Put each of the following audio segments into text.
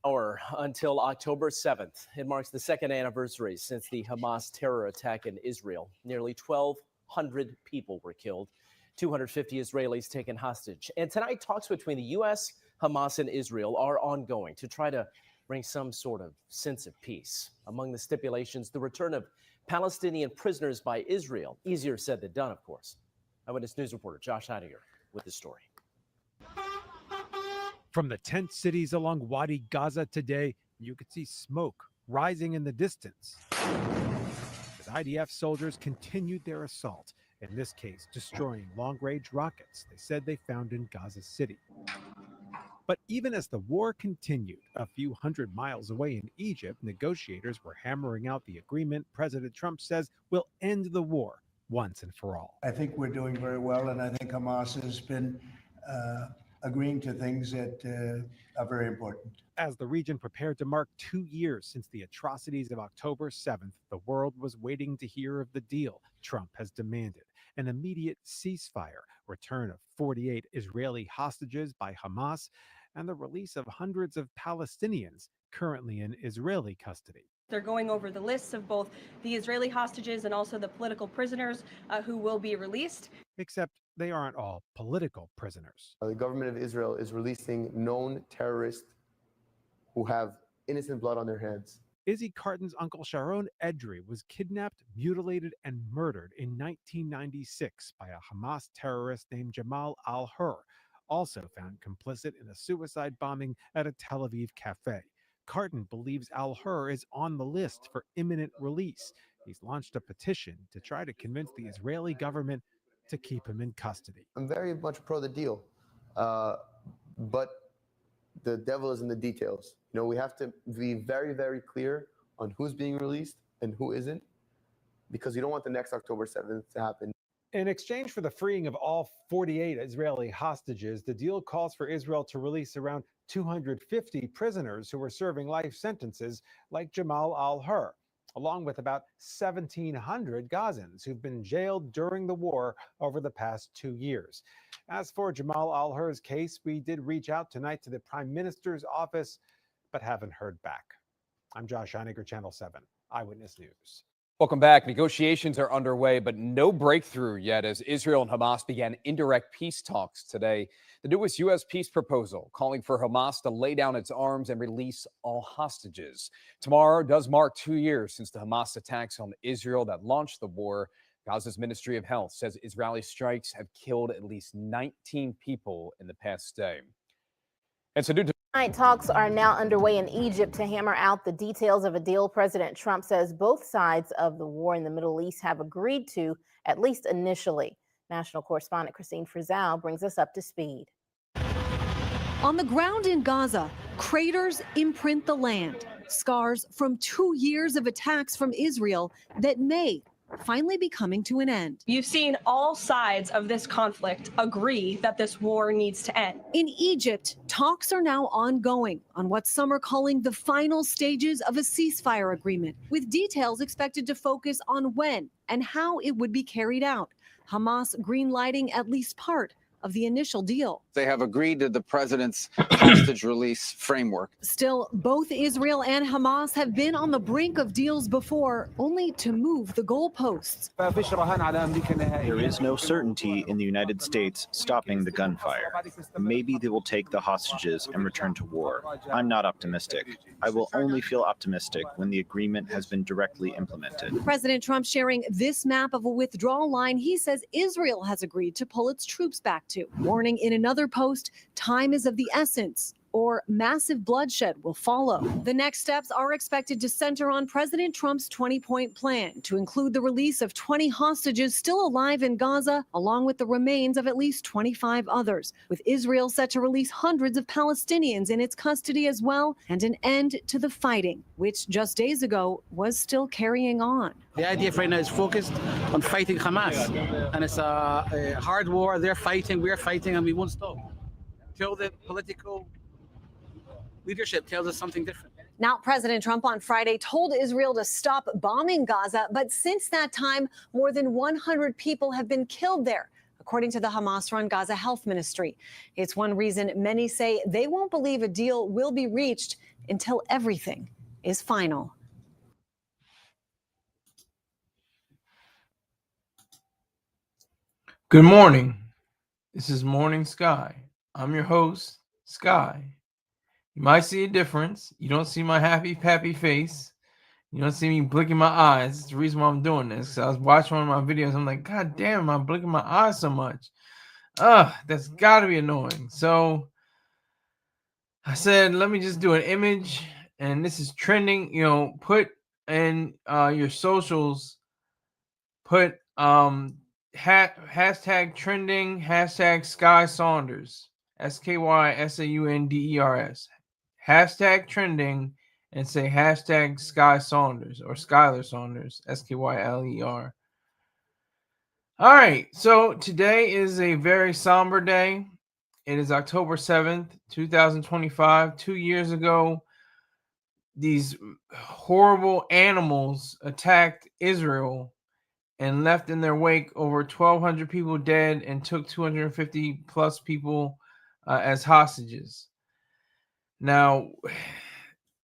Hour until October 7th. It marks the second anniversary since the Hamas terror attack in Israel. Nearly 1,200 people were killed, 250 Israelis taken hostage. And tonight, talks between the U.S., Hamas, and Israel are ongoing to try to bring some sort of sense of peace. Among the stipulations, the return of Palestinian prisoners by Israel. Easier said than done, of course. Eyewitness News reporter Josh Heidegger with the story. From the tent cities along Wadi Gaza today, you could see smoke rising in the distance as IDF soldiers continued their assault, in this case destroying long-range rockets they said they found in Gaza City. But even as the war continued, a few hundred miles away in Egypt, negotiators were hammering out the agreement President Trump says will end the war once and for all. I think we're doing very well, and I think Hamas has been agreeing to things that are very important. As the region prepared to mark 2 years since the atrocities of October 7th, the world was waiting to hear of the deal Trump has demanded: an immediate ceasefire, return of 48 Israeli hostages by Hamas, and the release of hundreds of Palestinians currently in Israeli custody. They're going over the lists of both the Israeli hostages and also the political prisoners who will be released. Except they aren't all political prisoners. The government of Israel is releasing known terrorists who have innocent blood on their hands. Izzy Carton's uncle Sharon Edry was kidnapped, mutilated, and murdered in 1996 by a Hamas terrorist named Jamal al-Hur, also found complicit in a suicide bombing at a Tel Aviv cafe. Carton believes al-Hur is on the list for imminent release. He's launched a petition to try to convince the Israeli government to keep him in custody. I'm very much pro the deal, but the devil is in the details. You know, we have to be very, very clear on who's being released and who isn't, because you don't want the next October 7th to happen. In exchange for the freeing of all 48 Israeli hostages, the deal calls for Israel to release around 250 prisoners who were serving life sentences like Jamal al-Hur, along with about 1,700 Gazans who've been jailed during the war over the past 2 years. As for Jamal al-Hur's case, we did reach out tonight to the Prime Minister's office, but haven't heard back. I'm Josh Heidegger, Channel 7, Eyewitness News. Welcome back. Negotiations are underway, but no breakthrough yet as Israel and Hamas began indirect peace talks today. The newest U.S. peace proposal calling for Hamas to lay down its arms and release all hostages. Tomorrow does mark 2 years since the Hamas attacks on Israel that launched the war. Gaza's Ministry of Health says Israeli strikes have killed at least 19 people in the past day. And so talks are now underway in Egypt to hammer out the details of a deal President Trump says both sides of the war in the Middle East have agreed to, at least initially. National correspondent Christine Frizzell brings us up to speed. On the ground in Gaza, craters imprint the land, scars from 2 years of attacks from Israel that may finally be coming to an end. You've seen all sides of this conflict agree that this war needs to end. In Egypt, talks are now ongoing on what some are calling the final stages of a ceasefire agreement, with details expected to focus on when and how it would be carried out. Hamas greenlighting at least part of the initial deal. They have agreed to the president's hostage release framework. Still, both Israel and Hamas have been on the brink of deals before, only to move the goalposts. There is no certainty in the United States stopping the gunfire. Maybe they will take the hostages and return to war. I'm not optimistic. I will only feel optimistic when the agreement has been directly implemented. President Trump sharing this map of a withdrawal line he says Israel has agreed to pull its troops back to, warning in another post, time is of the essence, or massive bloodshed will follow. The next steps are expected to center on President Trump's 20-point plan to include the release of 20 hostages still alive in Gaza, along with the remains of at least 25 others, with Israel set to release hundreds of Palestinians in its custody as well, and an end to the fighting, which just days ago was still carrying on. The IDF right now is focused on fighting Hamas, and it's a hard war. They're fighting, we're fighting, and we won't stop till the political leadership tells us something different. Now, President Trump on Friday told Israel to stop bombing Gaza, but since that time, more than 100 people have been killed there, according to the Hamas-run Gaza Health Ministry. It's one reason many say they won't believe a deal will be reached until everything is final. Good morning. This is Morning Sky. I'm your host, Sky. You might see a difference. You don't see my happy face. You don't see me blinking my eyes. It's the reason why I'm doing this. I was watching one of my videos. I'm like, God damn, I'm blinking my eyes so much. That's got to be annoying. So I said, let me just do an image. And this is trending. You know, put in your socials. Put hashtag trending, hashtag Sky Saunders, SkySaunders, hashtag trending, and say hashtag Sky Saunders or Skylar Saunders, Skyler. All right, so today is a very somber day. It is October 7th, 2025. 2 years ago, these horrible animals attacked Israel and left in their wake over 1,200 people dead and took 250 plus people as hostages. Now,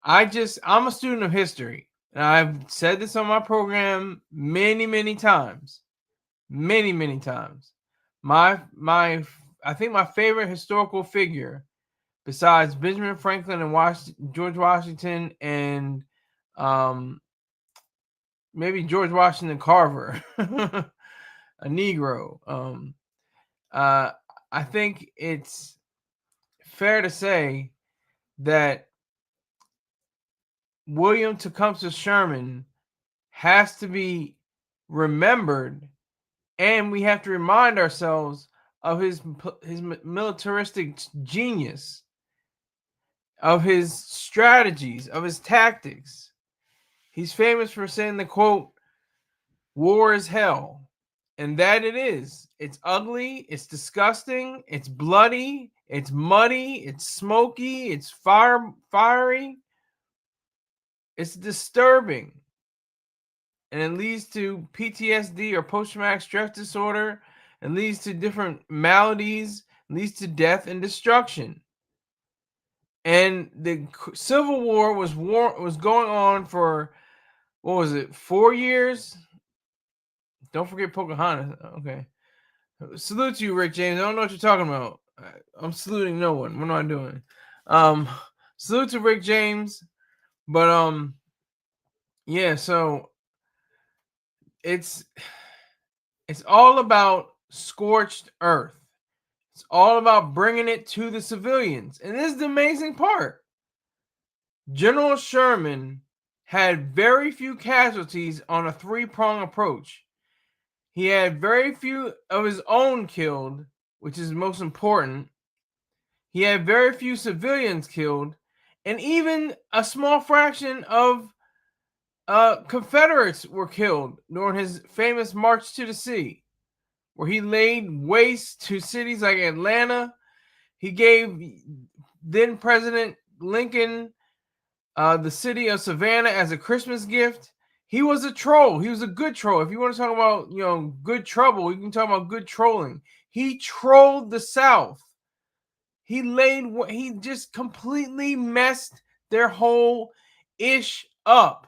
I'm a student of history, and I've said this on my program many times. I think my favorite historical figure, besides Benjamin Franklin and George Washington and maybe George Washington Carver, a Negro. I think it's fair to say that William Tecumseh Sherman has to be remembered, and we have to remind ourselves of his militaristic genius, of his strategies, of his tactics. He's famous for saying the quote, "War is hell." And that it is. It's ugly. It's disgusting. It's bloody. It's muddy. It's smoky. It's fiery. It's disturbing. And it leads to PTSD or post-traumatic stress disorder. It leads to different maladies. It leads to death and destruction. And the Civil War was going on for, what was it, 4 years? Don't forget Pocahontas. Okay. Salute to you, Rick James. I don't know what you're talking about. I'm saluting no one. What am I doing? Salute to Rick James. But yeah, so it's all about scorched earth. It's all about bringing it to the civilians. And this is the amazing part. General Sherman had very few casualties on a three-prong approach. He had very few of his own killed, which is most important. He had very few civilians killed, and even a small fraction of Confederates were killed during his famous March to the Sea, where he laid waste to cities like Atlanta. He gave then President Lincoln the city of Savannah as a Christmas gift. He was a troll. He was a good troll. If you want to talk about, good trouble, you can talk about good trolling. He trolled the South. He just completely messed their whole ish up.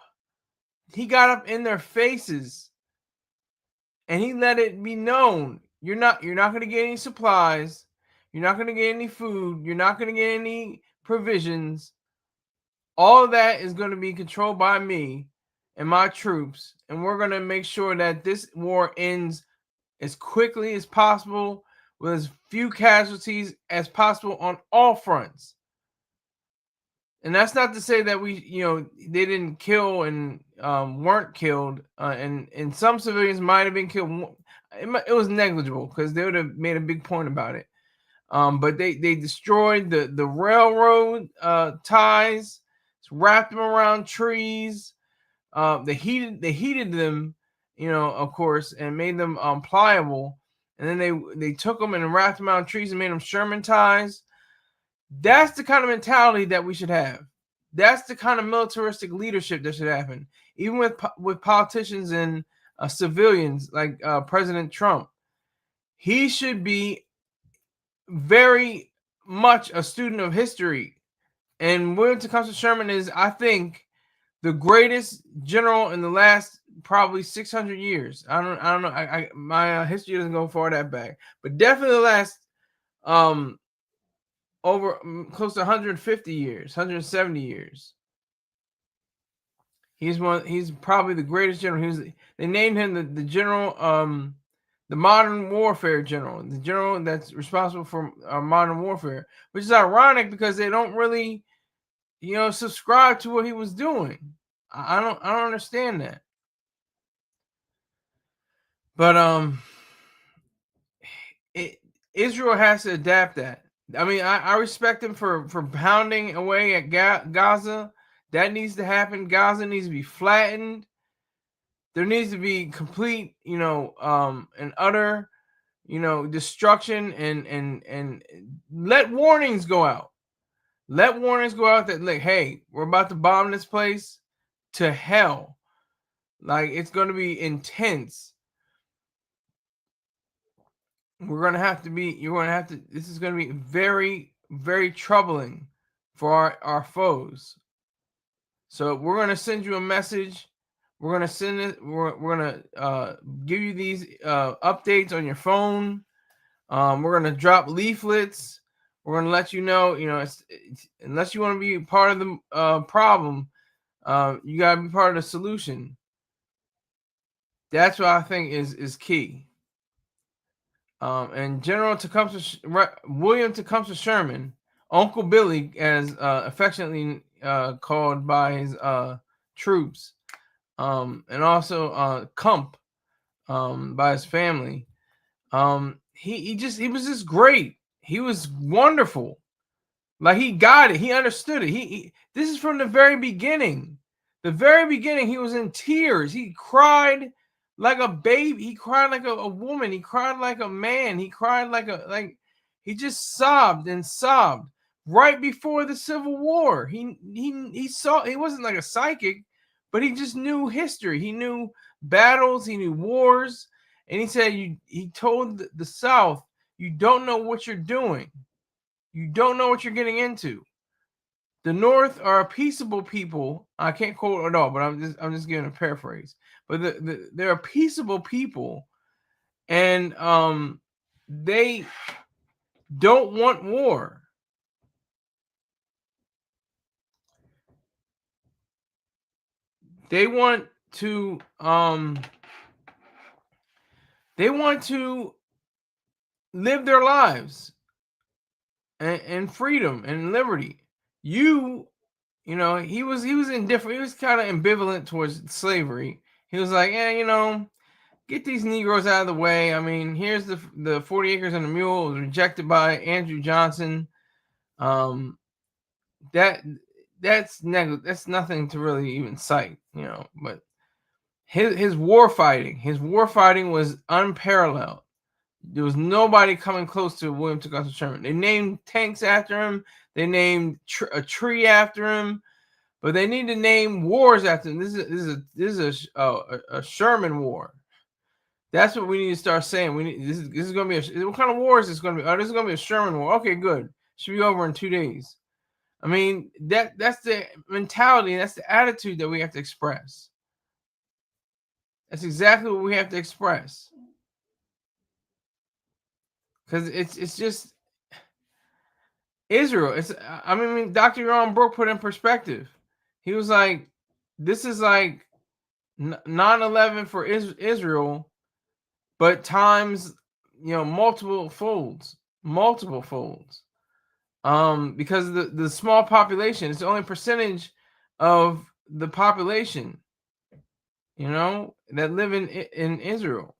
He got up in their faces and he let it be known. You're not going to get any supplies. You're not going to get any food. You're not going to get any provisions. All of that is going to be controlled by me and my troops, and we're going to make sure that this war ends as quickly as possible with as few casualties as possible on all fronts. And that's not to say that they didn't kill and weren't killed, and some civilians might have been killed. It was negligible because they would have made a big point about it. But they destroyed the railroad ties, wrapped them around trees. They heated them, of course, and made them pliable. And then they took them and wrapped them around trees and made them Sherman ties. That's the kind of mentality that we should have. That's the kind of militaristic leadership that should happen, even with politicians and civilians like President Trump. he should be very much a student of history. And William Tecumseh Sherman is, I think, the greatest general in the last probably 600 years. I don't know. My history doesn't go far that back, but definitely the last over close to 150 years, 170 years. He's probably the greatest general. They named him the general, the modern warfare general, the general that's responsible for modern warfare, which is ironic because they don't really, subscribe to what he was doing. I don't understand that. But Israel has to adapt that. I mean, I respect him for pounding away at Gaza. That needs to happen. Gaza needs to be flattened. There needs to be complete, and utter, destruction, and let warnings go out. Let warnings go out that, like, hey, we're about to bomb this place to hell. Like, it's going to be intense. You're going to have to, this is going to be very, very troubling for our foes. So we're going to send you a message. We're going to send it. We're going to give you these updates on your phone. We're going to drop leaflets. We're going to let you know, unless you want to be part of the problem, you got to be part of the solution. That's what I think is key. And William Tecumseh Sherman, Uncle Billy, as affectionately called by his troops, and also Cump by his family. He was just great. He was wonderful. Like, he got it. He understood it. This is from the very beginning. The very beginning, he was in tears. He cried like a baby. He cried like a woman. He cried like a man. He cried he just sobbed and sobbed right before the Civil War. He saw, he wasn't like a psychic, but he just knew history. He knew battles. He knew wars. And he said, he told the South, you don't know what you're doing. You don't know what you're getting into. The North are a peaceable people. I can't quote it all, but I'm just giving a paraphrase. But they're a peaceable people, and they don't want war. They want to live their lives and freedom and liberty. He was indifferent. He was kind of ambivalent towards slavery. He was like, get these Negroes out of the way. I mean, here's the 40 acres and a mule. It was rejected by Andrew Johnson. That's nothing to really even cite, but his war fighting was unparalleled. There was nobody coming close to William Tecumseh Sherman. They named tanks after him. They named a tree after him, but they need to name wars after him. This is a Sherman war. That's what we need to start saying. This is going to be what kind of war is this going to be? Oh, this is going to be a Sherman war. Okay, good. Should be over in 2 days. I mean, that's the mentality. That's the attitude that we have to express. That's exactly what we have to express. Because it's just Israel. Dr. Yaron Brook put in perspective. He was like, this is like 9/11 for Israel, but times, multiple folds. Because the small population, it's the only percentage of the population, that live in Israel.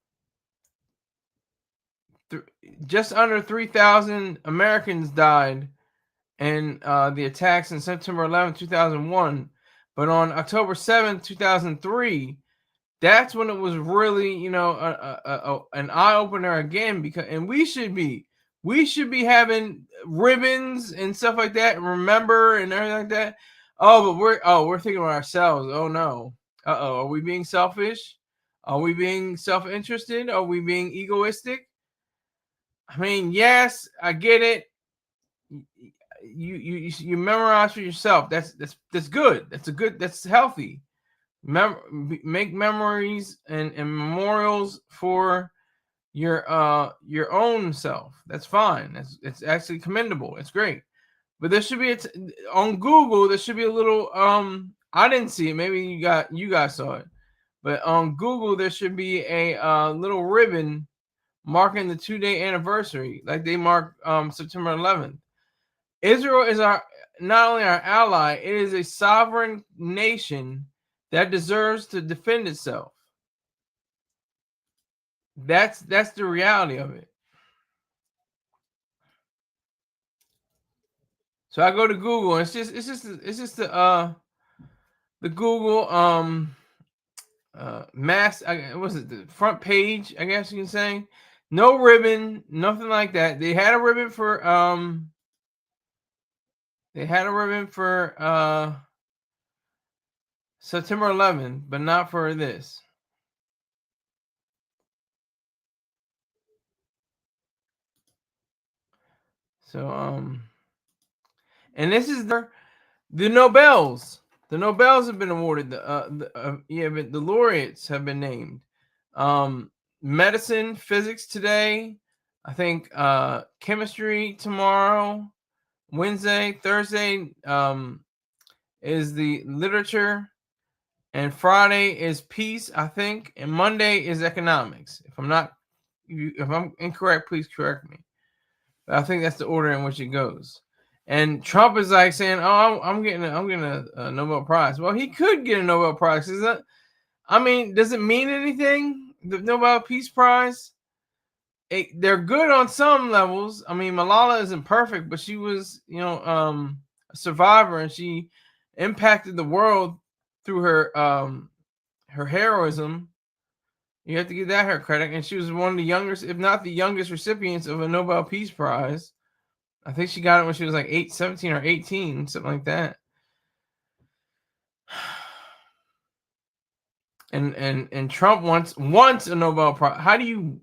Just under 3,000 Americans died in the attacks in September 11, 2001. But on October 7, 2003, that's when it was really, an eye opener again. We should be having ribbons and stuff like that, and remember and everything like that. Oh, but we're thinking about ourselves. Oh no. Are we being selfish? Are we being self-interested? Are we being egoistic? I mean, yes, I get it. You memorize for yourself. That's good. That's healthy. Make memories and memorials for your own self. That's fine. It's actually commendable. It's great. But there should be on Google. There should be a little. I didn't see it. Maybe you guys saw it. But on Google, there should be a little ribbon marking the 2-day anniversary, like they mark September 11th. Israel is not only our ally, it is a sovereign nation that deserves to defend itself. That's the reality of it. So I go to Google, and it's just the Google what's it, the front page, I guess you can say. No ribbon, nothing like that. They had a ribbon for September 11th, but not for this. So and this is the Nobels. The Nobels have been awarded. But the laureates have been named. Medicine, physics today. I think chemistry tomorrow. Wednesday, Thursday is the literature, and Friday is peace, I think, and Monday is economics. If I'm incorrect, please correct me. But I think that's the order in which it goes. And Trump is like saying, "Oh, I'm getting a Nobel Prize." Well, he could get a Nobel Prize. Does it mean anything? The Nobel Peace Prize? They're good on some levels. I mean, Malala isn't perfect, but she was, a survivor, and she impacted the world through her heroism. You have to give her credit. And she was one of the youngest, if not the youngest, recipients of a Nobel Peace Prize. I think she got it when she was like 17 or 18, something like that. And Trump wants a Nobel Prize. How do you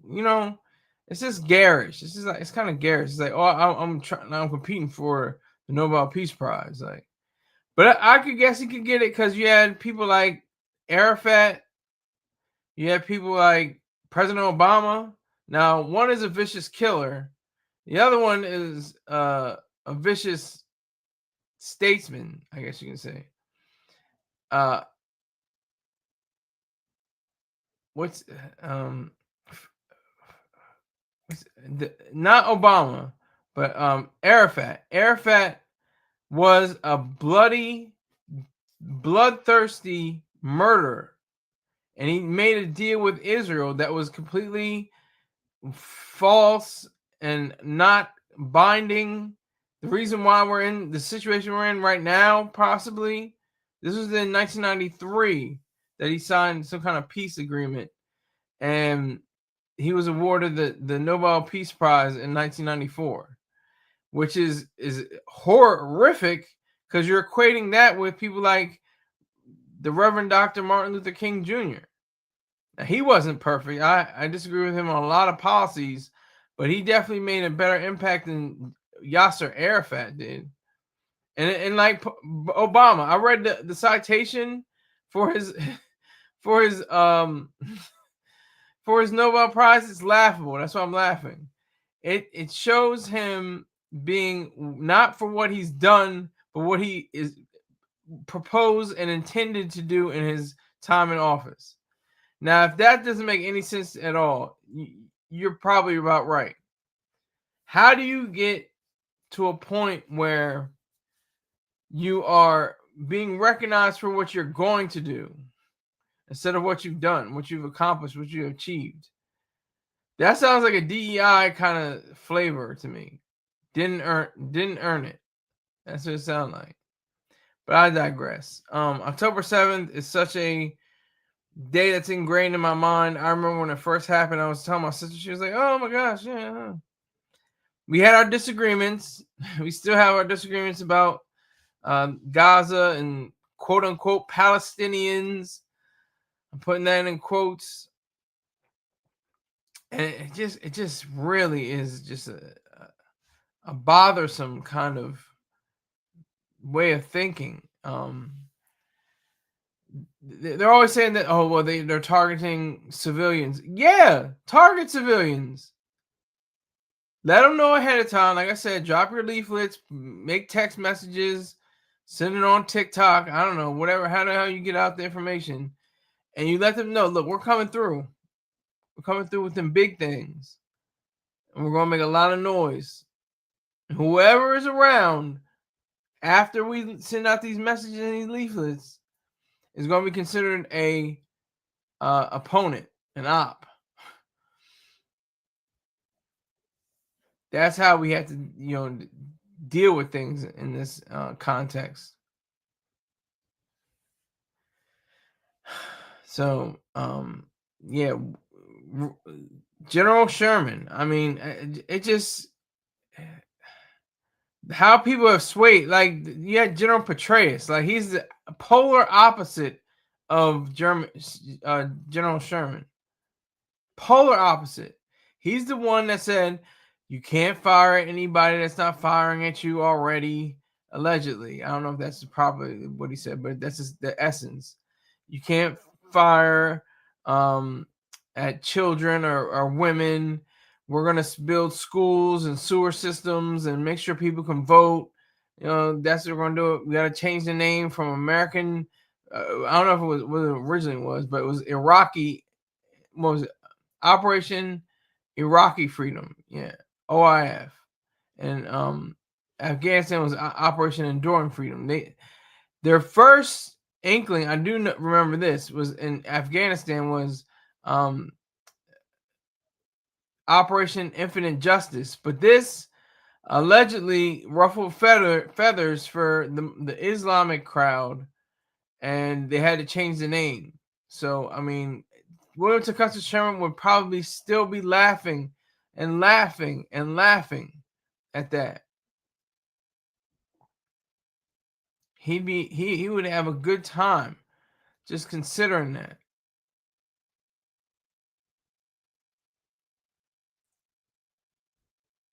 it's just garish. It's kind of garish. It's like, oh, I'm competing for the Nobel Peace Prize. Like, but I could guess he could get it because you had people like Arafat. You had people like President Obama. Now, one is a vicious killer. The other one is a vicious statesman, I guess you can say. Not Obama, but Arafat. Arafat was a bloodthirsty murderer, and he made a deal with Israel that was completely false and not binding. The reason why we're in the situation we're in right now, possibly, this was in 1993 that he signed some kind of peace agreement, and he was awarded the Nobel Peace Prize in 1994, which is horrific because you're equating that with people like the Reverend Dr. Martin Luther King Jr. Now, he wasn't perfect. I disagree with him on a lot of policies, but he definitely made a better impact than Yasser Arafat did. And like Obama, I read the citation for his for his Nobel Prize. It's laughable. That's why I'm laughing. It shows him being not for what he's done, but what he is proposed and intended to do in his time in office. Now, if that doesn't make any sense at all, you're probably about right. How do you get to a point where you are being recognized for what you're going to do instead of what you've done, what you've accomplished, what you've achieved? That sounds like a DEI kind of flavor to me. Didn't earn it. That's what it sounds like. But I digress. October 7th is such a day that's ingrained in my mind. I remember when it first happened, I was telling my sister, she was like, oh my gosh, yeah. We had our disagreements. We still have our disagreements about Gaza and quote unquote Palestinians. I'm putting that in quotes. And it just really is just a bothersome kind of way of thinking. They're always saying that, oh, well, they're targeting civilians. Yeah, target civilians. Let them know ahead of time. Like I said, drop your leaflets, make text messages, send it on TikTok. I don't know, whatever, how the hell you get out the information. And you let them know, look, we're coming through. We're coming through with them big things. And we're going to make a lot of noise. And whoever is around after we send out these messages and these leaflets is going to be considered a opponent, an op. That's how we have to, deal with things in this context. So, yeah, General Sherman. I mean, it just how people have swayed. Like you had General Petraeus, like he's the polar opposite of General Sherman. Polar opposite. He's the one that said you can't fire at anybody that's not firing at you already. Allegedly, I don't know if that's probably what he said, but that's just the essence. You can't fire at children or women. We're going to build schools and sewer systems and make sure people can vote. That's what we're going to do. We got to change the name from American. I don't know if it was what it originally was, but it was Iraqi. What was it? Operation Iraqi Freedom. Yeah, OIF. And Afghanistan was Operation Enduring Freedom. Their first inkling, I do remember this, was in Afghanistan was Operation Infinite Justice. But this allegedly ruffled feathers for the Islamic crowd, and they had to change the name. So, I mean, William Tecumseh Sherman would probably still be laughing and laughing and laughing at that. He would have a good time just considering that.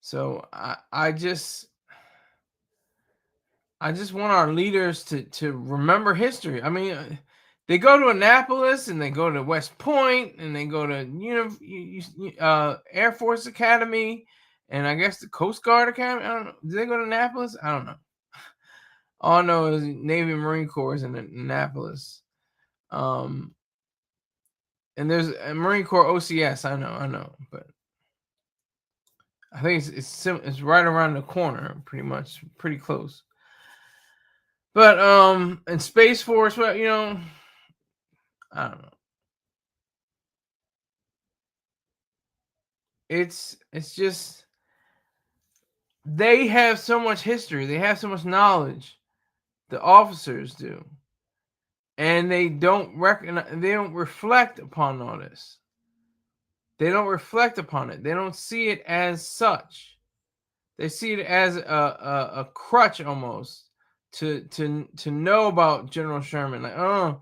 So I just want our leaders to remember history. I mean, they go to Annapolis and they go to West Point and they go to Air Force Academy and I guess the Coast Guard Academy. I don't know. Did they go to Annapolis? I don't know. All I know is Navy and Marine Corps in Annapolis. And there's a Marine Corps OCS. I know, but I think it's right around the corner, pretty much, pretty close. But and Space Force, well, I don't know. It's just they have so much history, they have so much knowledge. The officers do, and they don't recognize, they don't reflect upon all this. They don't reflect upon it. They don't see it as such. They see it as a crutch almost to know about General Sherman. Like, oh,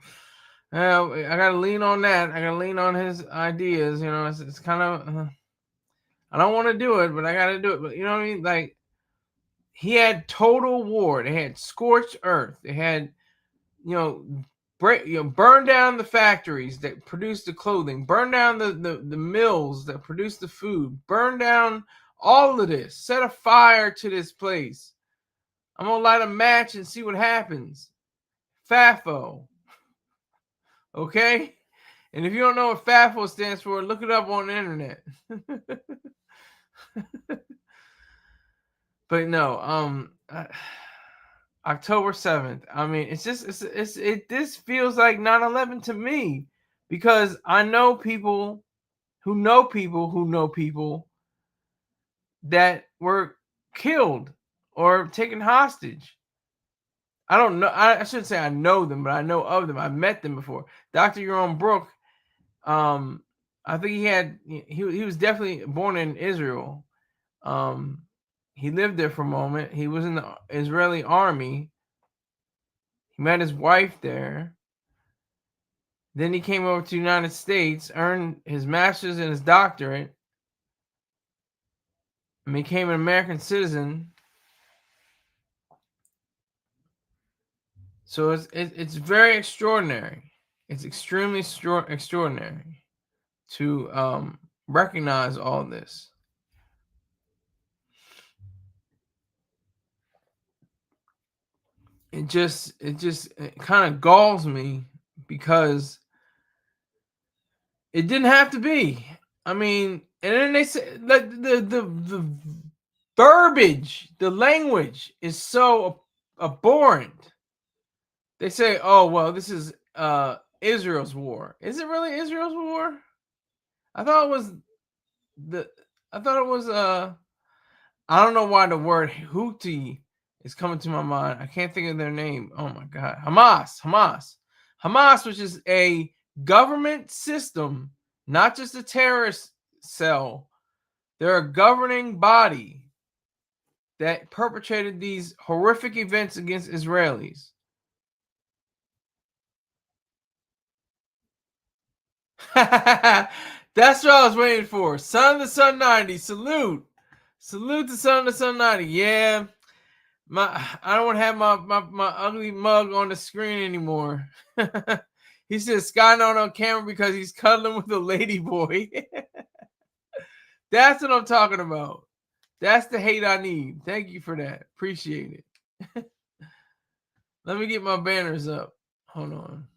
I gotta lean on that. I gotta lean on his ideas. It's kind of I don't want to do it, but I gotta do it. But you know what I mean? Like he had total war. They had scorched earth. They had burn down the factories that produce the clothing, burn down the mills that produce the food, burn down all of this, set a fire to this place. I'm gonna light a match and see what happens. FAFO. Okay? And if you don't know what FAFO stands for, look it up on the internet. But no, October 7th. I mean, this feels like 9/11 to me because I know people who know people who know people that were killed or taken hostage. I don't know. I shouldn't say I know them, but I know of them. I've met them before. Dr. Yaron Brook, I think he was definitely born in Israel. He lived there for a moment. He was in the Israeli army. He met his wife there. Then he came over to the United States, earned his master's and his doctorate, and became an American citizen. So it's very extraordinary. It's extremely extraordinary to recognize all this. It just kind of galls me because it didn't have to be. I mean, and then they say the verbiage, the language is so abhorrent. They say, "Oh well, this is Israel's war." Is it really Israel's war? I thought it was I don't know why the word Houthi is coming to my mind. I can't think of their name. Oh my God. Hamas, which is a government system, not just a terrorist cell. They're a governing body that perpetrated these horrific events against Israelis. That's what I was waiting for. Son of the Sun 90. Salute to Son of the Sun 90. Yeah. I don't want to have my ugly mug on the screen anymore. He says Sky not on camera because he's cuddling with a lady boy. That's what I'm talking about. That's the hate I need. Thank you for that. Appreciate it. Let me get my banners up. Hold on.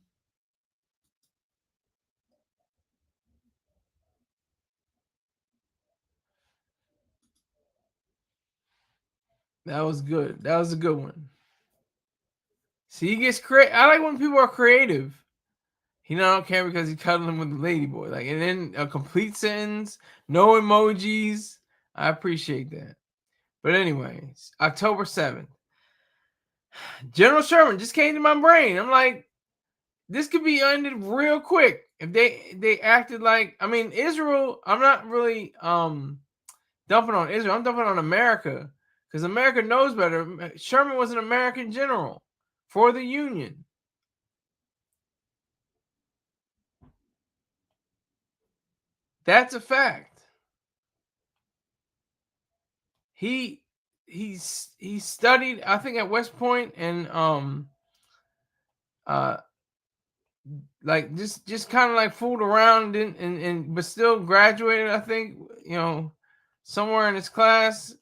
That was good. That was a good one. See, he gets creative. I like when people are creative. He don't care because he's cuddling with the lady boy. Like, and then a complete sentence, no emojis. I appreciate that. But anyways, October 7th. General Sherman just came to my brain. I'm like, this could be ended real quick if they acted like, I mean, Israel, I'm not really dumping on Israel. I'm dumping on America because America knows better. Sherman was an American general for the Union. That's a fact. He studied, I think, at West Point and like just kind of like fooled around and but still graduated, I think, you know, somewhere in his class.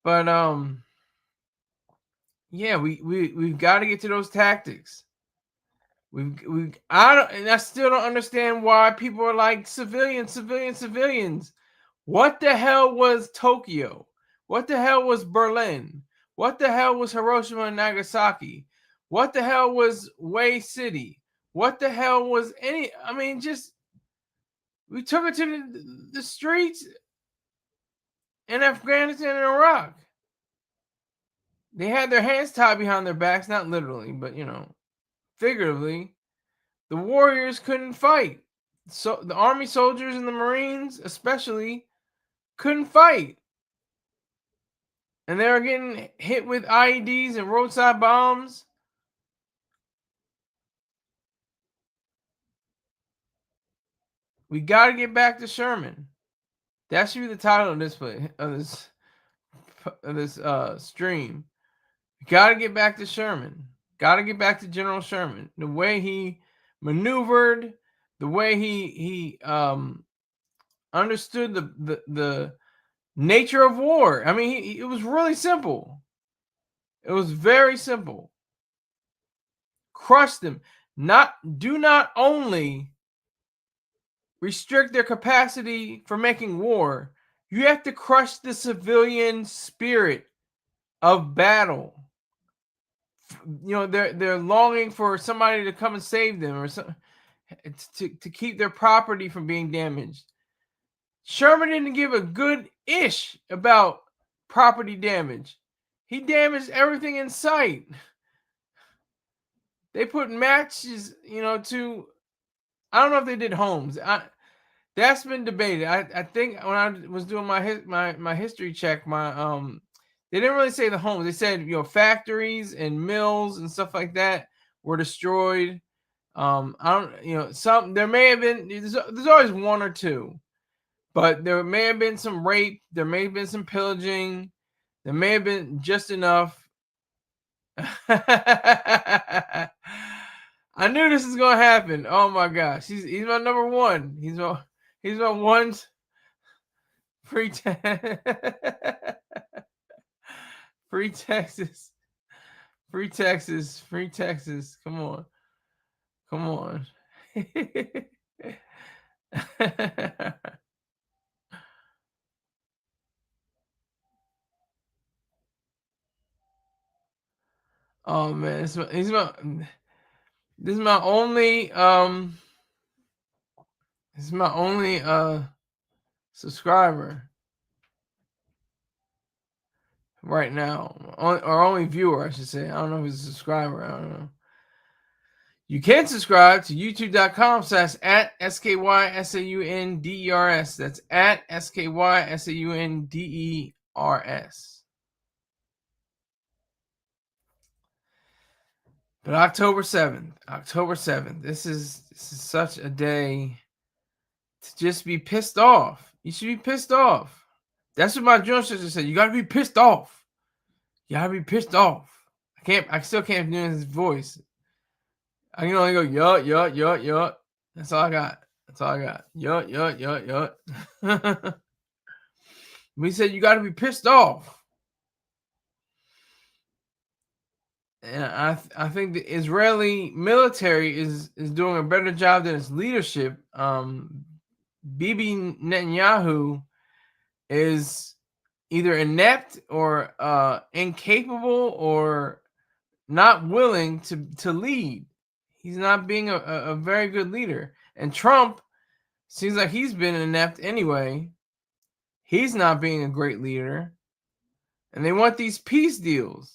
But yeah, we've got to get to those tactics. I still don't understand why people are like civilians. What the hell was Tokyo? What the hell was Berlin? What the hell was Hiroshima and Nagasaki? What the hell was Way City? What the hell was just we took it to the streets in Afghanistan and Iraq. They had their hands tied behind their backs, not literally, but figuratively. The warriors couldn't fight. So the army soldiers and the Marines especially couldn't fight. And they were getting hit with IEDs and roadside bombs. We got to get back to Sherman. That should be the title of this stream. We got to get back to Sherman. Got to get back to General Sherman. The way he maneuvered, the way he understood the nature of war. I mean, it was really simple. It was very simple. Crush them. Do not only restrict their capacity for making war, you have to crush the civilian spirit of battle. They're longing for somebody to come and save them, or to keep their property from being damaged. Sherman didn't give a good ish about property damage. He damaged everything in sight. They put matches, to, I don't know if they did homes. That's been debated. I think when I was doing my history check, they didn't really say the homes. They said, factories and mills and stuff like that were destroyed. There may have been, there's always one or two. But there may have been some rape. There may have been some pillaging. There may have been just enough. I knew this was gonna happen. Oh my gosh, he's my number one. He's my one. Free free Texas, free Texas, free Texas. Come on, come on. Oh man, this is my only subscriber right now, or only viewer, I should say. I don't know if it's a subscriber. I don't know. You can subscribe to youtube.com/@SKYSAUNDERS. That's @SKYSAUNDERS. But October 7th, this is such a day to just be pissed off. You should be pissed off. That's what my drill sister said. You gotta be pissed off. You gotta be pissed off. I still can't do his voice. I can only go yut. That's all I got. Yut. We said you gotta be pissed off. And I think the Israeli military is doing a better job than its leadership. Bibi Netanyahu is either inept or incapable or not willing to lead. He's not being a very good leader. And Trump seems like he's been inept anyway. He's not being a great leader. And they want these peace deals.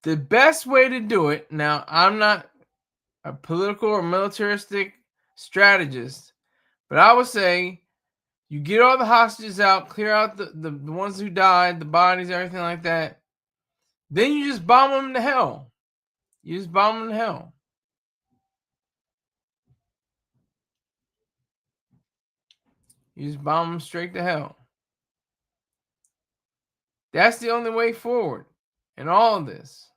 The best way to do it, now I'm not a political or militaristic strategist, but I would say you get all the hostages out, clear out the ones who died, the bodies, everything like that. Then you just bomb them to hell. You just bomb them to hell. You just bomb them straight to hell. That's the only way forward in all of this.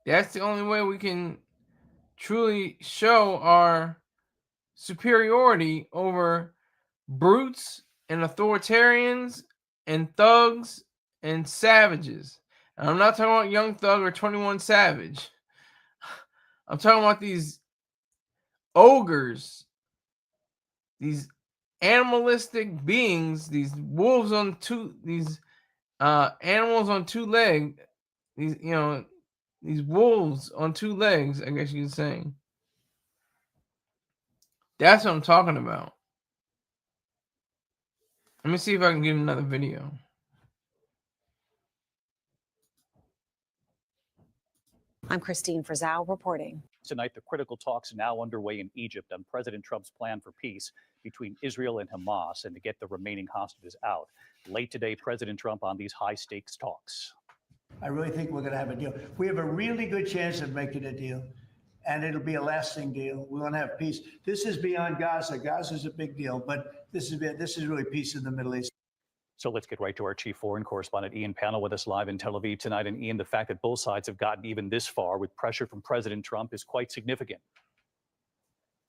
That's the only way we can truly show our superiority over brutes and authoritarians and thugs and savages. And I'm not talking about Young Thug or 21 Savage. I'm talking about these ogres, these animalistic beings, these wolves on these animals on two legs, these wolves on two legs, I guess you could say. That's what I'm talking about. Let me see if I can get another video. I'm Christine Frizzell reporting. Tonight, the critical talks now underway in Egypt on President Trump's plan for peace between Israel and Hamas and to get the remaining hostages out. Late today, President Trump on these high-stakes talks. I really think we're going to have a deal. We have a really good chance of making a deal, and it'll be a lasting deal. We want to have peace. This is beyond Gaza. Gaza is a big deal, but this is really peace in the Middle East. So let's get right to our chief foreign correspondent, Ian Pannell, with us live in Tel Aviv tonight. And Ian, the fact that both sides have gotten even this far with pressure from President Trump is quite significant.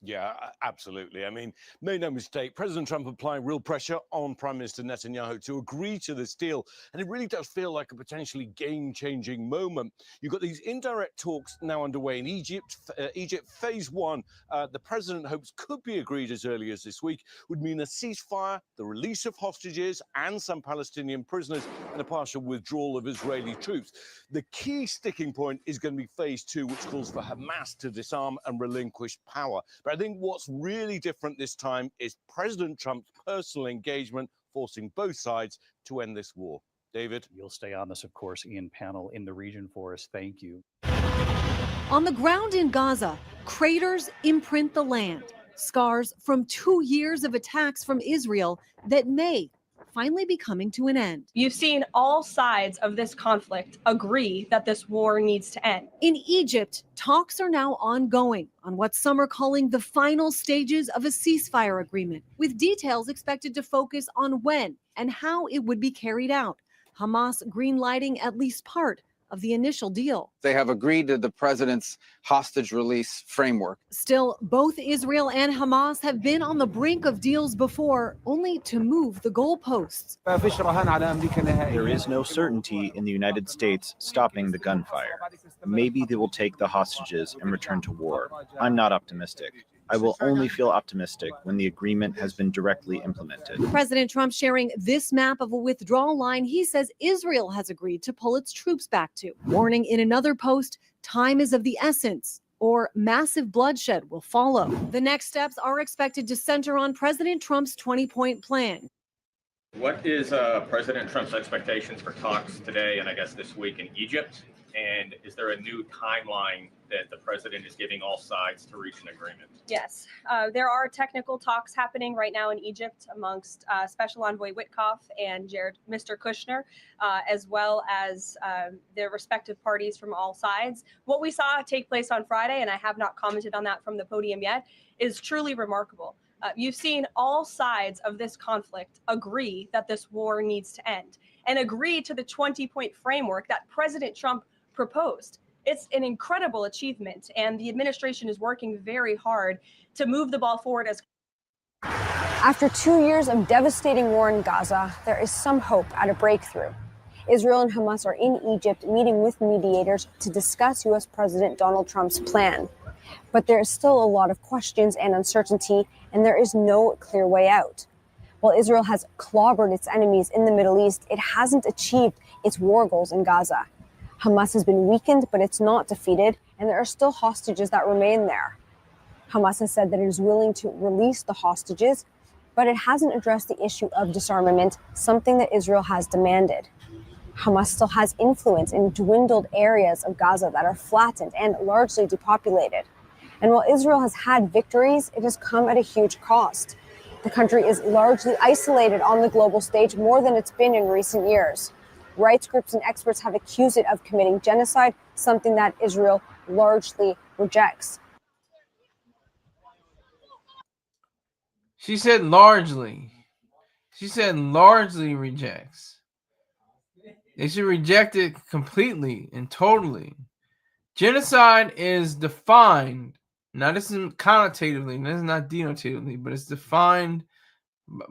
Yeah, absolutely. I mean, make no mistake, President Trump applying real pressure on Prime Minister Netanyahu to agree to this deal. And it really does feel like a potentially game-changing moment. You've got these indirect talks now underway in Egypt. Egypt phase one, the president hopes could be agreed as early as this week, would mean a ceasefire, the release of hostages and some Palestinian prisoners, and a partial withdrawal of Israeli troops. The key sticking point is going to be phase two, which calls for Hamas to disarm and relinquish power. But I think what's really different this time is President Trump's personal engagement, forcing both sides to end this war. David? You'll stay on this, of course, Ian Pannell in the region for us. Thank you. On the ground in Gaza, craters imprint the land, scars from 2 years of attacks from Israel that may finally be coming to an end. You've seen all sides of this conflict agree that this war needs to end. In Egypt, talks are now ongoing on what some are calling the final stages of a ceasefire agreement, with details expected to focus on when and how it would be carried out. Hamas greenlighting at least part of the initial deal. They have agreed to the president's hostage release framework. Still, both Israel and Hamas have been on the brink of deals before, only to move the goalposts. There is no certainty in the United States stopping the gunfire. Maybe they will take the hostages and return to war. I'm not optimistic. I will only feel optimistic when the agreement has been directly implemented. President Trump sharing this map of a withdrawal line he says Israel has agreed to pull its troops back to, warning in another post, time is of the essence, or massive bloodshed will follow. The next steps are expected to center on President Trump's 20-point plan. What is President Trump's expectations for talks today and I guess this week in Egypt? And is there a new timeline that the president is giving all sides to reach an agreement? Yes, there are technical talks happening right now in Egypt amongst Special Envoy Witkoff and Mr. Kushner, as well as their respective parties from all sides. What we saw take place on Friday, and I have not commented on that from the podium yet, is truly remarkable. You've seen all sides of this conflict agree that this war needs to end and agree to the 20-point framework that President Trump proposed. It's an incredible achievement, and the administration is working very hard to move the ball forward as. After 2 years of devastating war in Gaza, there is some hope at a breakthrough. Israel and Hamas are in Egypt meeting with mediators to discuss U.S. President Donald Trump's plan. But there is still a lot of questions and uncertainty, and there is no clear way out. While Israel has clobbered its enemies in the Middle East, it hasn't achieved its war goals in Gaza. Hamas has been weakened, but it's not defeated, and there are still hostages that remain there. Hamas has said that it is willing to release the hostages, but it hasn't addressed the issue of disarmament, something that Israel has demanded. Hamas still has influence in dwindled areas of Gaza that are flattened and largely depopulated. And while Israel has had victories, it has come at a huge cost. The country is largely isolated on the global stage more than it's been in recent years. Rights groups and experts have accused it of committing genocide, something that Israel largely rejects. She said largely. She said largely rejects. They should reject it completely and totally. Genocide is defined, now this is connotatively, this is not denotatively, but it's defined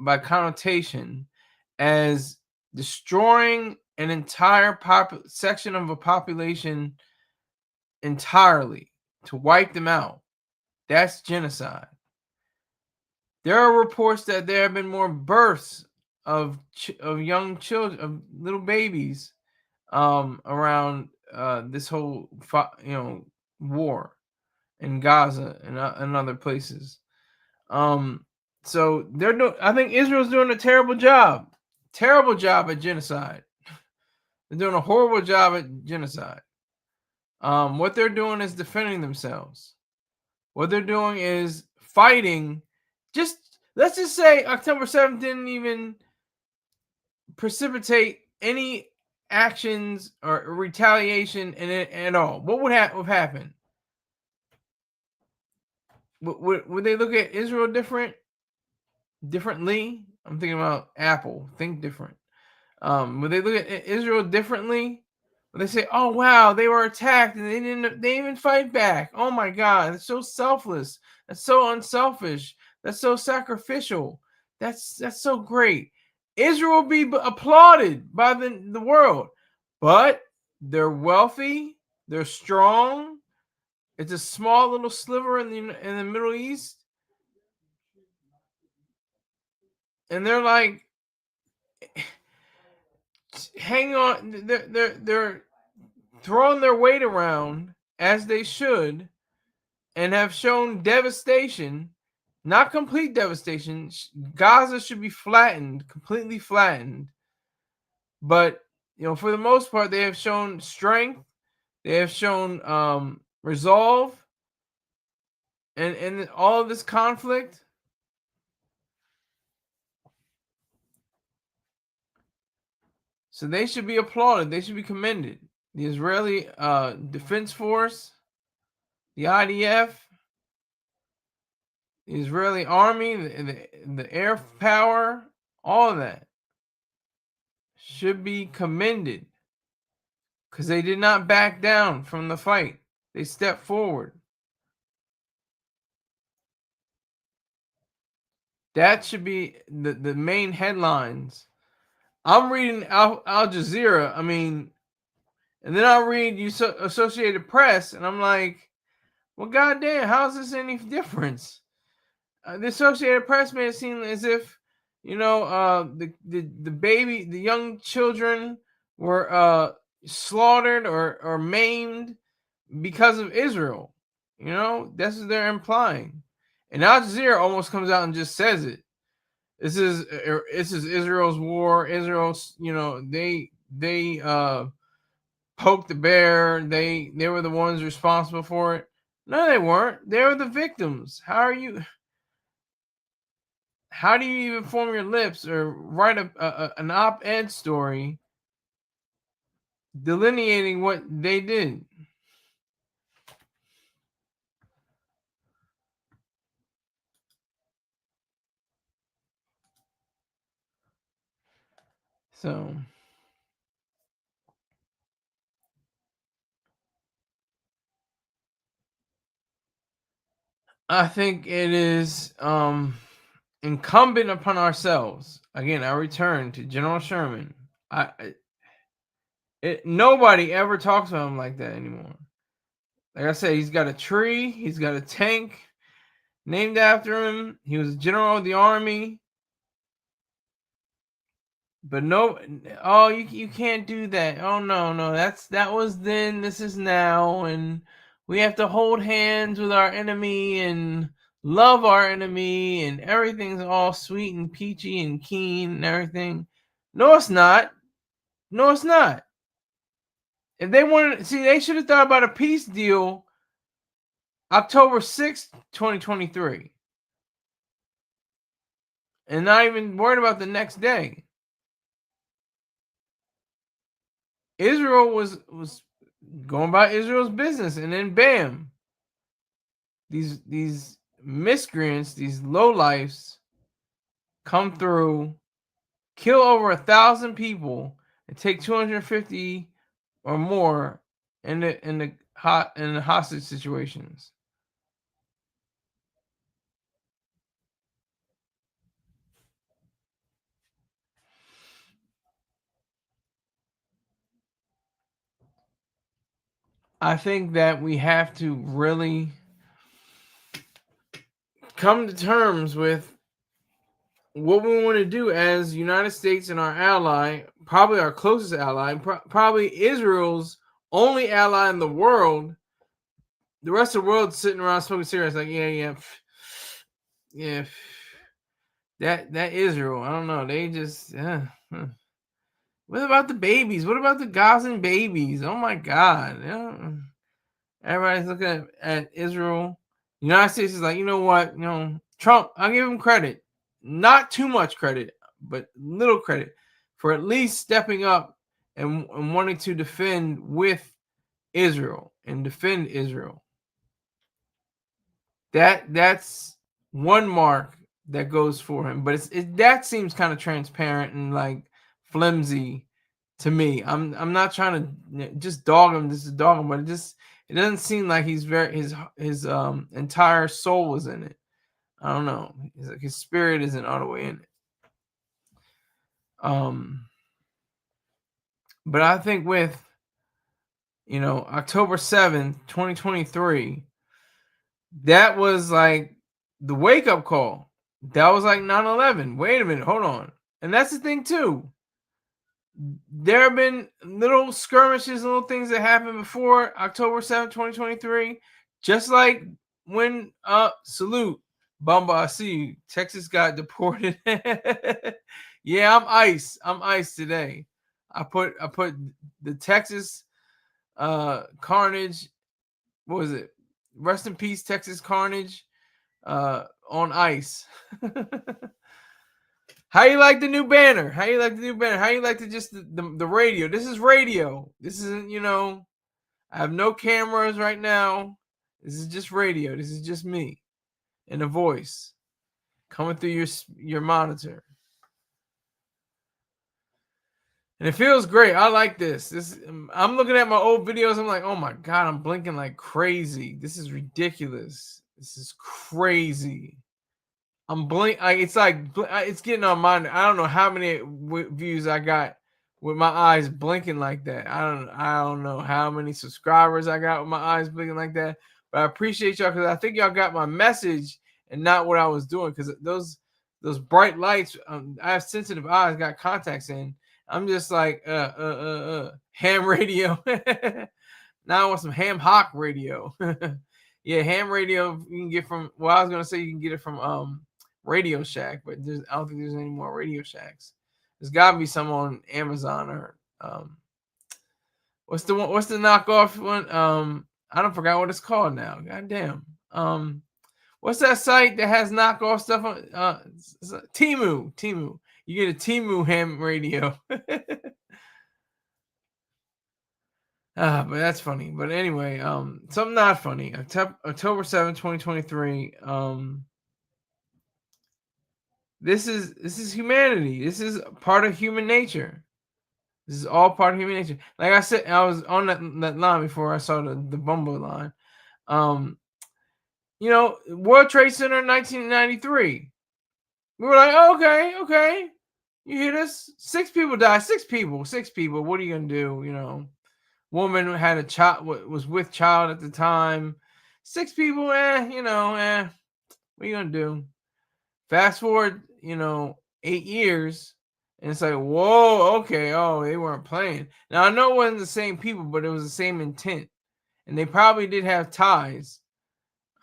by connotation as destroying an entire section of a population entirely, to wipe them out. That's genocide. There are reports that there have been more births of young children, of little babies, around this whole war in Gaza and other places. So I think Israel's doing a terrible job at genocide. They're doing a horrible job at genocide. What they're doing is defending themselves. What they're doing is fighting. Let's just say October 7th didn't even precipitate any actions or retaliation at all. What would have happened? Would they look at Israel differently? I'm thinking about Apple. Think different. Would they look at Israel differently? Would they say, "Oh wow, they were attacked and they didn't even fight back"? Oh my God, that's so selfless. That's so unselfish. That's so sacrificial. That's so great. Israel will be applauded by the world, but they're wealthy. They're strong. It's a small little sliver in the Middle East, and they're like, hang on. They're throwing their weight around as they should, and have shown devastation. Not complete devastation. Gaza should be flattened, completely flattened. But for the most part, they have shown strength. They have shown resolve, and all of this conflict. So they should be applauded. They should be commended. The Israeli Defense Force, the IDF, the Israeli Army, the air power, all of that should be commended because they did not back down from the fight. They stepped forward. That should be the main headlines. I'm reading Al Jazeera, I mean, and then I'll read Associated Press, and I'm like, well, goddamn, how's this any difference? The Associated Press made it seem as if, you know, the young children were slaughtered or maimed because of Israel. You know, that's what they're implying. And Al Jazeera almost comes out and just says it. This is Israel's war. Israel's, you know, they poked the bear. They were the ones responsible for it. No, they weren't. They were the victims. How do you even form your lips or write an op-ed story delineating what they did? So I think it is incumbent upon ourselves. Again, I return to General Sherman. Nobody ever talks about him like that anymore. Like I said, he's got a tree. He's got a tank named after him. He was a general of the army. But no, oh, you can't do that. Oh no, that was then. This is now, and we have to hold hands with our enemy and love our enemy, and everything's all sweet and peachy and keen and everything. No, it's not. No, it's not. If they wanted, see, they should have thought about a peace deal October 6th, 2023. And not even worried about the next day. Israel was going about Israel's business, and then bam. These miscreants, these lowlifes come through, kill over 1,000 people, and take 250 or more in the hostage situations. I think that we have to really come to terms with what we want to do as United States and our ally, probably our closest ally, probably Israel's only ally in the world. The rest of the world's sitting around smoking cigarettes like, yeah. That Israel, I don't know. They just, What about the babies? What about the Gazan babies? Oh my God. Everybody's looking at Israel. The United States is like, you know what? Trump, I'll give him credit. Not too much credit, but little credit for at least stepping up and wanting to defend with Israel and defend Israel. That's one mark that goes for him, but that seems kind of transparent and like flimsy to me. I'm not trying to just dog him. This is dog him, but it doesn't seem like he's his entire soul was in it. I don't know. It's like his spirit isn't all the way in it. But I think with October 7th, 2023, that was like the wake-up call. That was like 9/11. Wait a minute, hold on. And that's the thing too. There have been little skirmishes, little things that happened before October 7th, 2023. Just like when salute, Bamba, I see you. Texas got deported. Yeah, I'm ICE. I'm ICE today. I put the Texas carnage. What was it? Rest in peace, Texas carnage. On ICE. How you like the new banner? How you like the new banner? How you like the radio? This is radio. This isn't, I have no cameras right now. This is just radio. This is just me and a voice coming through your monitor. And it feels great. I like this. I'm looking at my old videos. I'm like, oh my God, I'm blinking like crazy. This is ridiculous. This is crazy. I'm it's like it's getting on my. I don't know how many views I got with my eyes blinking like that. I don't know how many subscribers I got with my eyes blinking like that. But I appreciate y'all because I think y'all got my message and not what I was doing. Because those bright lights, I have sensitive eyes, got contacts in. I'm just like ham radio. Now I want some ham hock radio. Yeah, ham radio you can get from. Well, I was gonna say you can get it from Radio Shack, but I don't think there's any more Radio Shacks. There's got to be some on Amazon or what's the knockoff one? I don't forgot what it's called now. God damn. What's that site that has knockoff stuff on? Temu. You get a Temu ham radio. But that's funny. But anyway, something not funny. October 7th, 2023. This is humanity. This is part of human nature. This is all part of human nature. Like I said, I was on that line before I saw the Bumble line. World Trade Center 1993. We were like, oh, okay. You hear this? 6 people died. 6 people. What are you gonna do? Woman had a child, was with child at the time. 6 people. What are you gonna do? Fast forward, 8 years, and it's like, whoa, okay, oh, they weren't playing. Now I know it wasn't the same people, but it was the same intent, and they probably did have ties.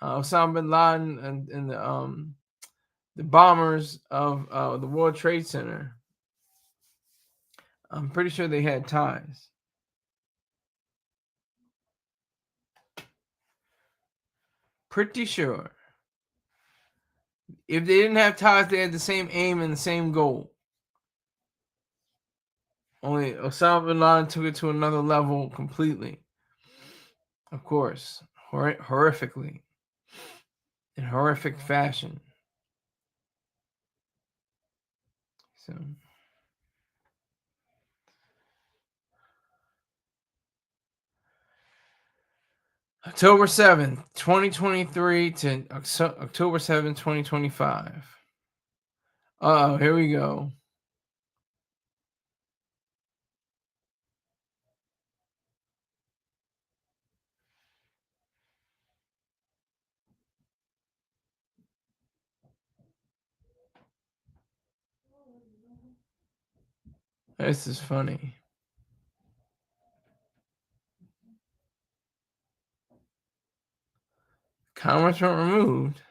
Osama bin Laden and the bombers of the World Trade Center. I'm pretty sure they had ties. Pretty sure. If they didn't have ties, they had the same aim and the same goal. Only Osama bin Laden took it to another level completely. Of course, horrifically. In horrific fashion. So. October 7th, 2023 to October 7th, 2025. Uh-oh, here we go. This is funny. Comments weren't removed.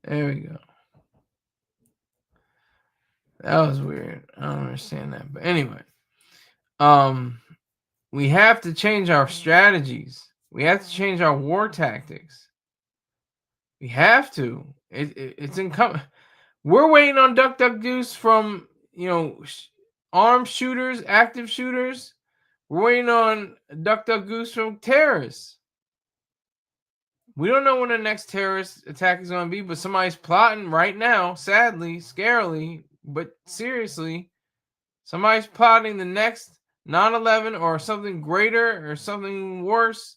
There we go. That was weird. I don't understand that. But anyway, we have to change our strategies. We have to change our war tactics. We have to. It's incumbent. We're waiting on Duck Duck Goose from, armed shooters, active shooters. We're waiting on Duck Duck Goose from terrorists. We don't know when the next terrorist attack is going to be, but somebody's plotting right now, sadly, scarily, but seriously. Somebody's plotting the next 9/11 or something greater or something worse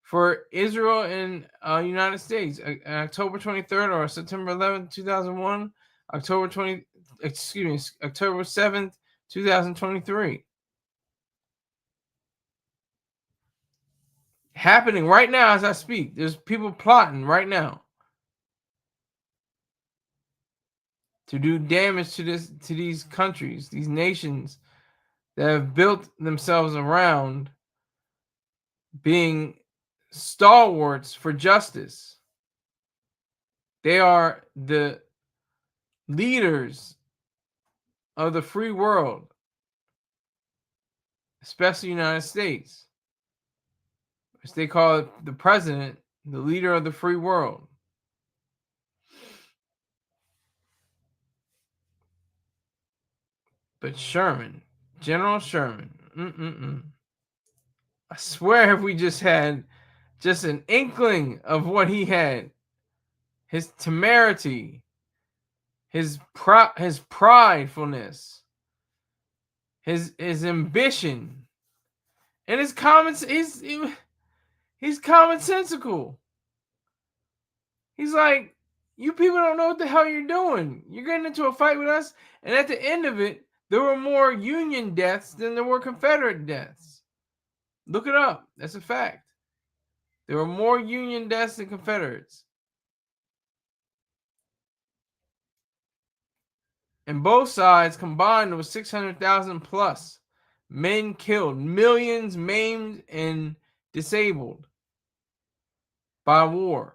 for Israel and United States. October 23rd or September 11th, 2001. October 7th, 2023. Happening right now as I speak. There's people plotting right now to do damage to these countries, these nations that have built themselves around being stalwarts for justice. They are the leaders of the free world, especially the United States, which they call it the president, the leader of the free world. But Sherman, General Sherman, I swear if we just had just an inkling of what he had, his temerity, his pridefulness, his ambition, and his he's commonsensical. He's like, you people don't know what the hell you're doing. You're getting into a fight with us, and at the end of it, there were more Union deaths than there were Confederate deaths. Look it up. That's a fact. There were more Union deaths than Confederates. And both sides combined was 600,000 plus men killed, millions maimed and disabled by war.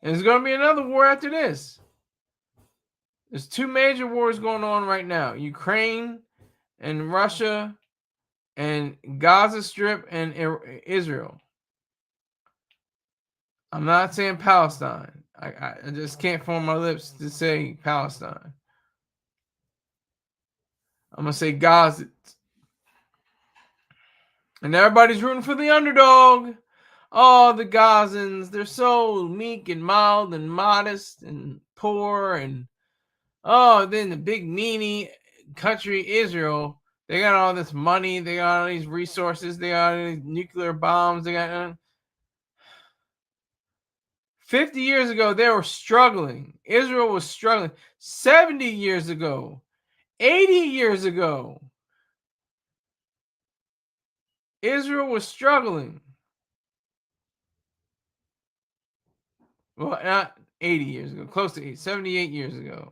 And there's going to be another war after this. There's two major wars going on right now. Ukraine and Russia and Gaza Strip and Israel. I'm not saying Palestine. I just can't form my lips to say Palestine. I'm going to say Gaza. And everybody's rooting for the underdog. Oh, the Gazans, they're so meek and mild and modest and poor. And oh, then the big meanie country, Israel, they got all this money. They got all these resources. They got all these nuclear bombs. They got 50 years ago, they were struggling. Israel was struggling. 70 years ago, 80 years ago, Israel was struggling. Well, not 80 years ago, close to 80, 78 years ago.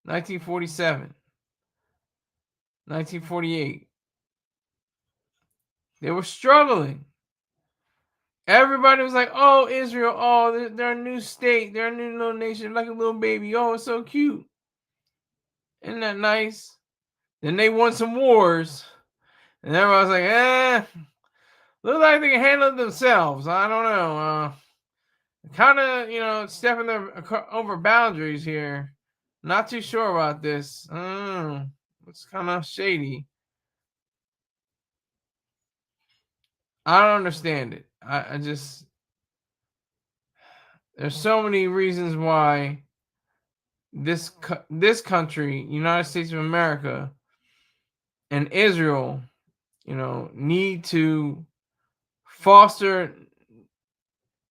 1947. 1948. They were struggling. Everybody was like, oh, Israel, oh, they're a new state. They're a new little nation, like a little baby. Oh, it's so cute. Isn't that nice? Then they won some wars. And everybody's like, look like they can handle it themselves. I don't know. Kind of, stepping over boundaries here. Not too sure about this. It's kind of shady. I don't understand it. I just, there's so many reasons why this country, United States of America, and Israel, need to foster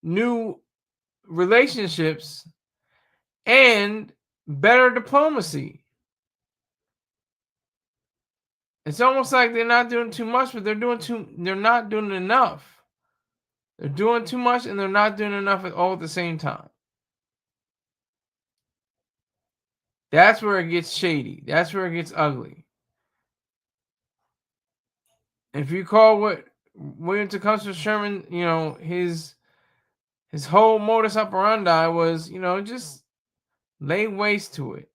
new relationships and better diplomacy. It's almost like they're not doing too much, but they're not doing enough. They're doing too much and they're not doing enough all at the same time. That's where it gets shady. That's where it gets ugly. If you call what William Tecumseh Sherman, his whole modus operandi was, just lay waste to it.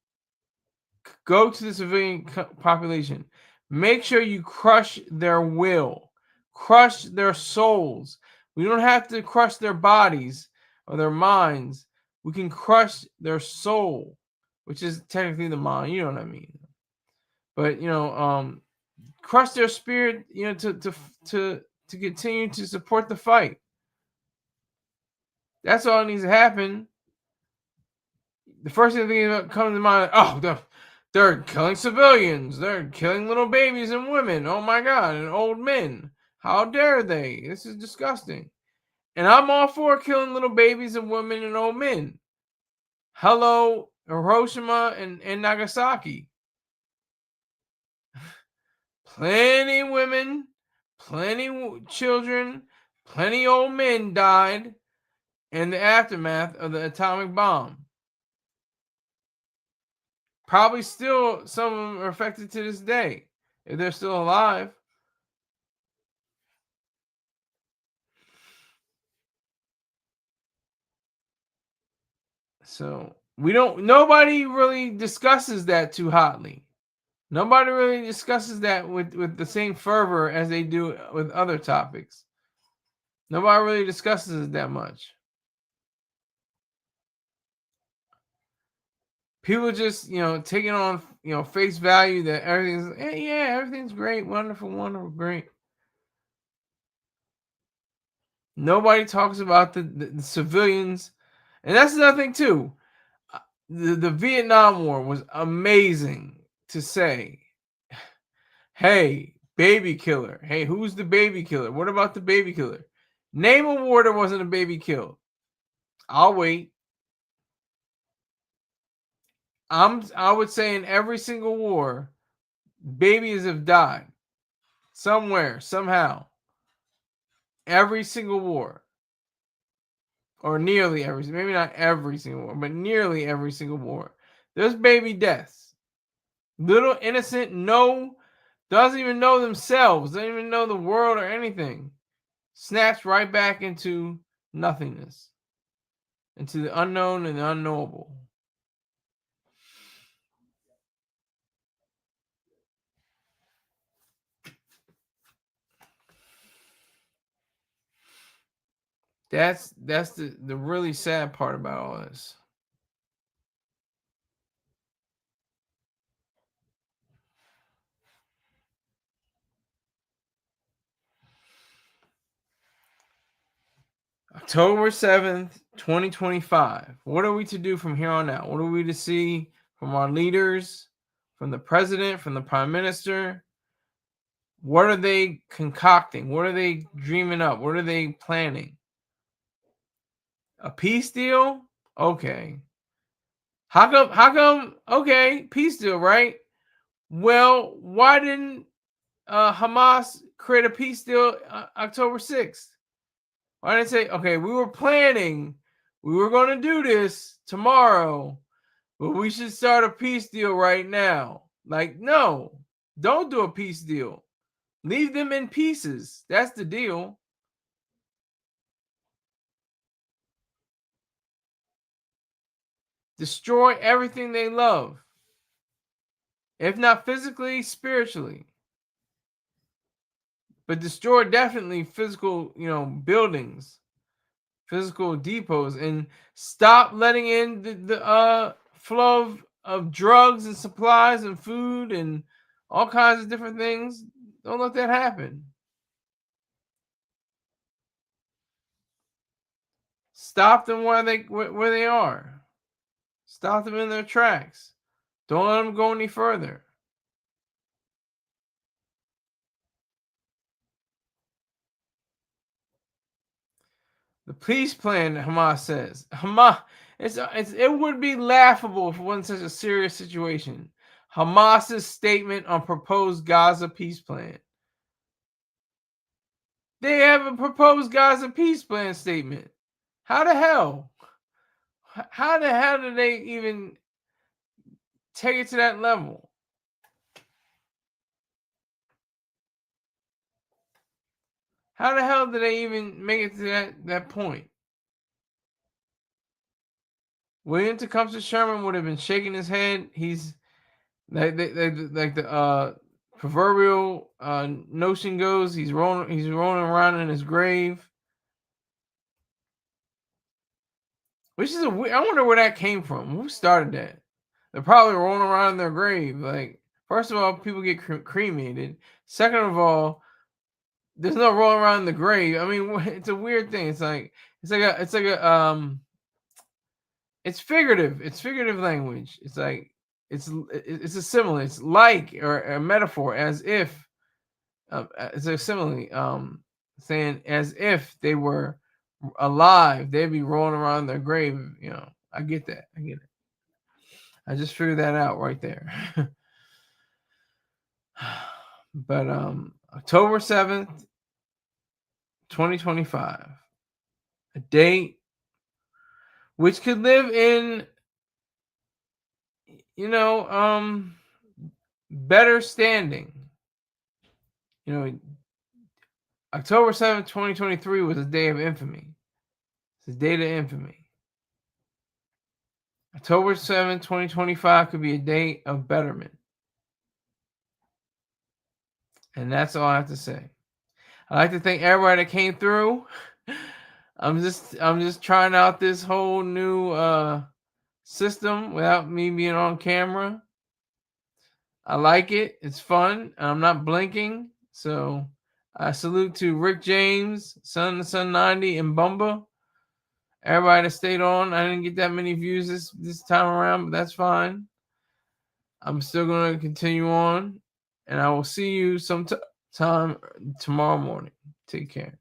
Go to the civilian population. Make sure you crush their will, crush their souls. We don't have to crush their bodies or their minds. We can crush their soul, which is technically the mind. You know what I mean? But crush their spirit. To continue to support the fight. That's all that needs to happen. The first thing that comes to mind, they're killing civilians. They're killing little babies and women. Oh my God, and old men. How dare they? This is disgusting. And I'm all for killing little babies and women and old men. Hello, Hiroshima and Nagasaki. Plenty women, plenty children, plenty old men died in the aftermath of the atomic bomb. Probably still some of them are affected to this day, if they're still alive. So nobody really discusses that too hotly. Nobody really discusses that with the same fervor as they do with other topics. Nobody really discusses it that much. People just, taking on, face value that everything's, everything's great, wonderful, great. Nobody talks about the civilians. And that's another thing, too. The Vietnam War was amazing to say, hey, baby killer. Hey, who's the baby killer? What about the baby killer? Name a war that wasn't a baby killed. I'll wait. I would say in every single war, babies have died somewhere, somehow. Every single war, or nearly every, maybe not every single war, but nearly every single war, there's baby deaths. Little innocent, doesn't even know themselves, doesn't even know the world or anything, snaps right back into nothingness, into the unknown and the unknowable. That's the really sad part about all this. October 7th, 2025. What are we to do from here on out? What are we to see from our leaders, from the president, from the prime minister? What are they concocting? What are they dreaming up? What are they planning? A peace deal? Okay. How come, okay, peace deal, right? Well, why didn't Hamas create a peace deal October 6th? Why didn't they say, okay, we were planning, we were going to do this tomorrow, but we should start a peace deal right now? Like, no, don't do a peace deal. Leave them in pieces. That's the deal. Destroy everything they love. If not physically, spiritually. But destroy definitely physical, buildings, physical depots, and stop letting in the flow of drugs and supplies and food and all kinds of different things. Don't let that happen. Stop them where they are. Stop them in their tracks. Don't let them go any further. The peace plan, Hamas says. It would be laughable if it wasn't such a serious situation. Hamas's statement on proposed Gaza peace plan. They have a proposed Gaza peace plan statement. How the hell? How the hell did they even take it to that level? How the hell did they even make it to that point? William Tecumseh Sherman would have been shaking his head. He's like the proverbial notion goes. He's rolling around in his grave, which is I wonder where that came from. Who started that? They're probably rolling around in their grave. Like, first of all, people get cremated. Second of all, there's no rolling around in the grave. I mean, it's a weird thing. It's figurative. It's figurative language. It's like it's a simile. It's like or a metaphor, as if it's a simile. Saying as if they were alive, they'd be rolling around in their grave. I get that. I get it. I just figured that out right there. But October 7th, 2025, a date which could live in, better standing. October 7th, 2023 was a day of infamy. It's a day of infamy. October 7th, 2025 could be a day of betterment. And that's all I have to say. I'd like to thank everybody that came through. I'm just trying out this whole new system without me being on camera. I like it. It's fun. I'm not blinking. So I salute to Rick James, Sun 90, and Bumba. Everybody that stayed on. I didn't get that many views this time around, but that's fine. I'm still going to continue on. And I will see you sometime tomorrow morning. Take care.